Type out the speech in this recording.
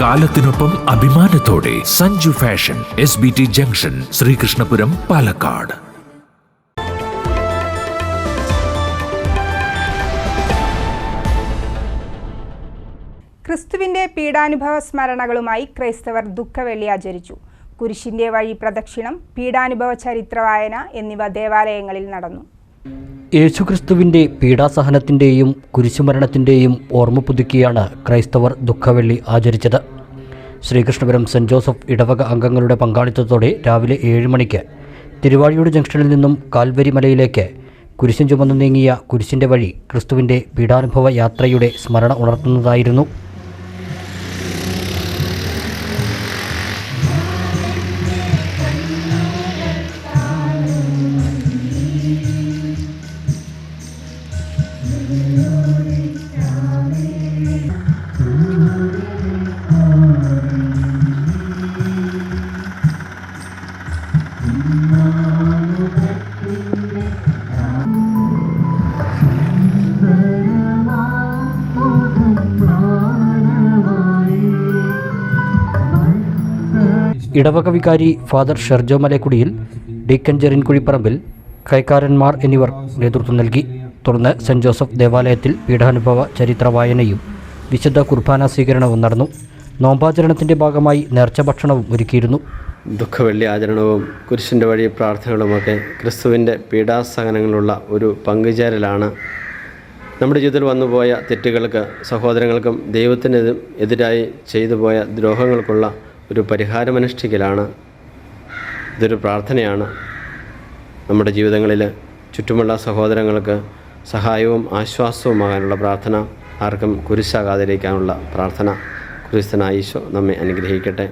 കാലത്തിനൊപ്പം അഭിമാനത്തോടെ Sanju fashion, SBT junction, Sreekrishnapuram, Palakkad. ക്രിസ്തുവിന്റെ പീഡാനുഭവ സ്മരണകളുമായി ക്രൈസ്തവർ ദുഃഖവെള്ളി ആചരിച്ചു. കുരിശിന്റെ വഴി പ്രദക്ഷിണം, പീഡാനുഭവ ചരിത്ര വായന എന്നിവ ദേവാലയങ്ങളിൽ നടന്നു. യേശുക്രിസ്തുവിന്റെ പീഡാസഹനത്തിന്റെയും കുരിശുമരണത്തിന്റെയും ഓർമ്മ പുതുക്കിയാണ് ക്രൈസ്തവർ ദുഃഖവെള്ളി ആചരിച്ചത്. ശ്രീകൃഷ്ണപുരം സെന്റ് ജോസഫ് ഇടവക അംഗങ്ങളുടെ പങ്കാളിത്തത്തോടെ രാവിലെ 7 മണിക്ക് തിരുവാഴിയൂട് ജംഗ്ഷനിൽ നിന്നും കാൽവരി മലയിലേക്ക് കുരിശും ചുമന്നു നീങ്ങിയ കുരിശിന്റെ വഴി ക്രിസ്തുവിന്റെ പീഡാനുഭവ യാത്രയുടെ സ്മരണ ഉണർത്തുന്നതായിരുന്നു. ഇടവക വികാരി ഫാദർ ഷെർജോ മലേക്കുടിയിൽ, ഡീക്കൻ ജെറിൻ കുഴിപ്പറമ്പിൽ, കൈക്കാരന്മാർ എന്നിവർ നേതൃത്വം നൽകി. തുടർന്ന് സെന്റ് ജോസഫ് ദേവാലയത്തിൽ പീഡാനുഭവ ചരിത്ര വായനയും വിശുദ്ധ കുർബാന സ്വീകരണവും നടന്നു. നോമ്പാചരണത്തിൻ്റെ ഭാഗമായി നേർച്ച ഭക്ഷണവും ഒരുക്കിയിരുന്നു. ദുഃഖവെള്ളി ആചരണവും കുരിശിൻ്റെ വഴി പ്രാർത്ഥനകളുമൊക്കെ ക്രിസ്തുവിൻ്റെ പീഡാസഹനങ്ങളുള്ള ഒരു പങ്കുചേരലാണ്. നമ്മുടെ ജീവിതത്തിൽ വന്നുപോയ തെറ്റുകൾക്ക്, സഹോദരങ്ങൾക്കും ദൈവത്തിനെതിരായി എതിരായി ചെയ്തു പോയ ദ്രോഹങ്ങൾക്കുള്ള ഒരു പരിഹാരമനുഷ്ഠിക്കലാണ്. ഇതൊരു പ്രാർത്ഥനയാണ്. നമ്മുടെ ജീവിതങ്ങളിൽ ചുറ്റുമുള്ള സഹോദരങ്ങൾക്ക് സഹായവും ആശ്വാസവുമാകാനുള്ള പ്രാർത്ഥന, ആർക്കും കുരിശാകാതിരിക്കാനുള്ള പ്രാർത്ഥന. ക്രിസ്തുനായ ഈശോ നമ്മെ അനുഗ്രഹിക്കട്ടെ.